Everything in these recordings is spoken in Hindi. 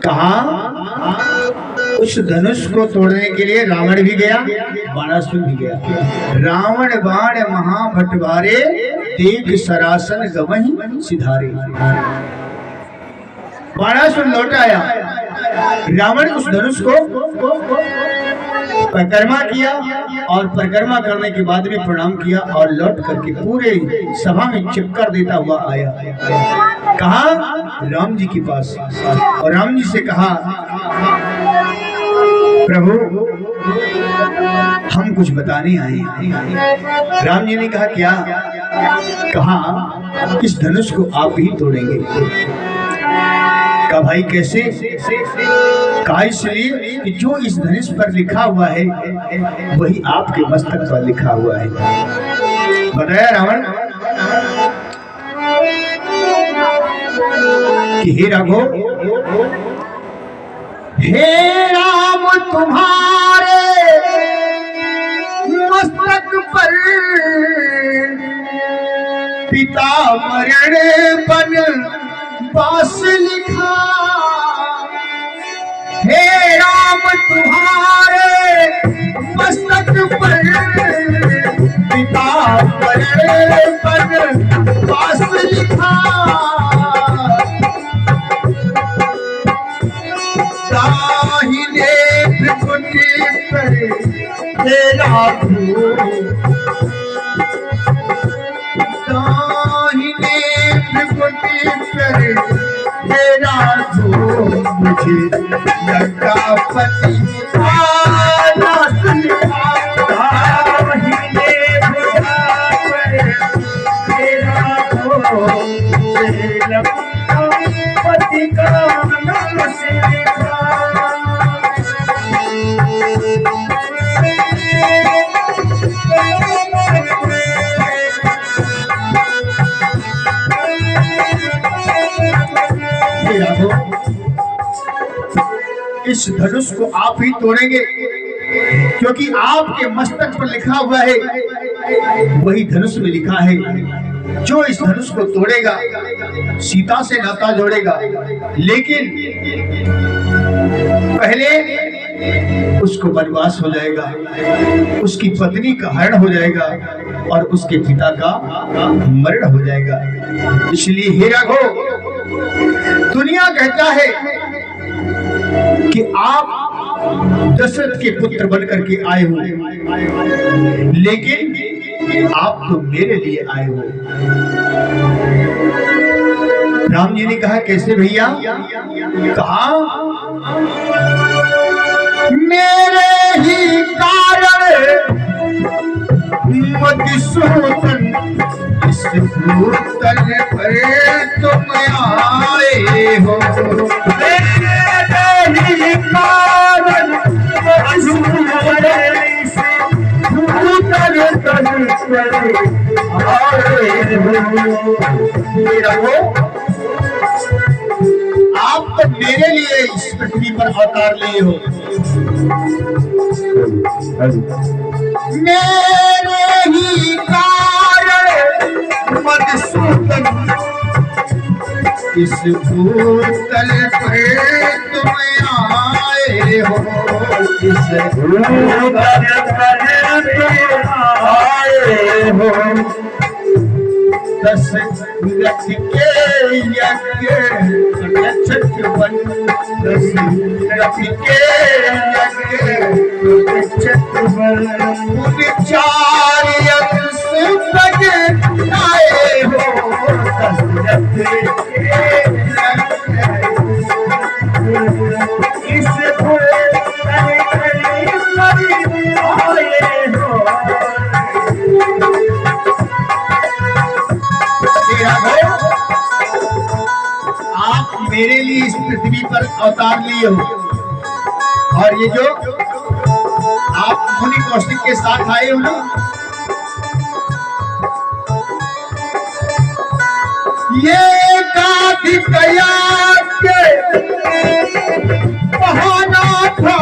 कहा उस धनुष को तोड़ने के लिए रावण भी गया, बाणासुर भी गया। रावण बाण महाभटवारे, देख सरासन गवहीं सिधारे। बाणासुर लौट आया। रावण उस धनुष को परिक्रमा किया और परिक्रमा करने के बाद में प्रणाम किया और लौट करके पूरे सभा में चक्कर देता हुआ आया। कहा राम जी के पास और राम जी से कहा प्रभु हम कुछ बताने आए हैं। राम जी ने कहा क्या? कहा इस धनुष को आप ही तोड़ेंगे। कहा भाई कैसे? कहा इसलिए कि जो इस धनुष पर लिखा हुआ है वही आपके मस्तक पर लिखा हुआ है। बताया रावण कि हे राघो, हे राम तुम्हारे मस्तक पर पिता मरण बन बास लिखा। हे राम तुम्हारे मस्तक पर पिता मरण बन बास लिखा। दाहिने त्रिपुटी पर हे राघो, दाहिने त्रिपुटी पर हे राघो, मुझे लंकापति आलस लिखा। दाहिने त्रिपुटी पर हे राघो, मुझे लंकापति का आलस लिखा। इस धनुष को आप ही तोड़ेंगे क्योंकि आपके मस्तक पर लिखा हुआ है वही धनुष में लिखा है। जो इस धनुष को तोड़ेगा सीता से नाता जोड़ेगा, लेकिन पहले उसको वनवास हो जाएगा, उसकी पत्नी का हरण हो जाएगा और उसके पिता का मरण हो जाएगा। इसलिए हे राघो, दुनिया कहता है कि आप दशरथ के पुत्र बनकर के आए हो, लेकिन आप तो मेरे लिए आए हो। राम जी ने कहा कैसे भैया? कहा मेरे ही कारण मधुसूदन इस भूतल पर तुम आए हो। मेरे कारण मधुसूदन इस भूतल पर आए हो। आप तो मेरे लिए इस पृथ्वी पर अवतार लिए हो। मेरे ही कारण मधुसूदन इस भूतल पर तुम आए हो। इस भूतल पर आए हो। दशरथ के यज्ञ रक्षक बन, दशरथ के यज्ञ रक्षक बन, उन चार अंश तक आए हो। दशरथ के इस भूतल पर आए हो। आप मेरे लिए इस पृथ्वी पर अवतार लिए हो और ये जो आप मुनि कौशिक के साथ आए हो ना, ये काफी कया के बहाना था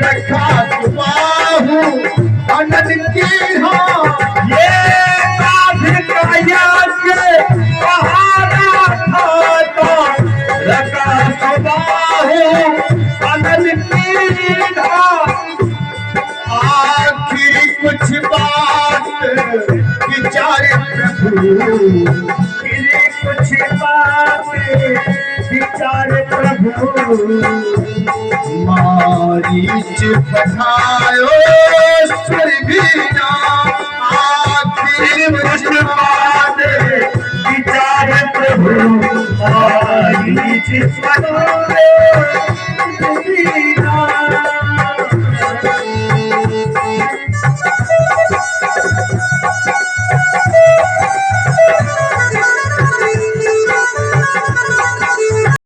रखा बाहू अनंत की। हाँ ये काफी कया के बहाना था रखा प्रभु कुछ बातें विचार प्रभु मारीच पठायो सुर भी ना आखिर कुछ बातें विचार प्रभु मारीच पठायो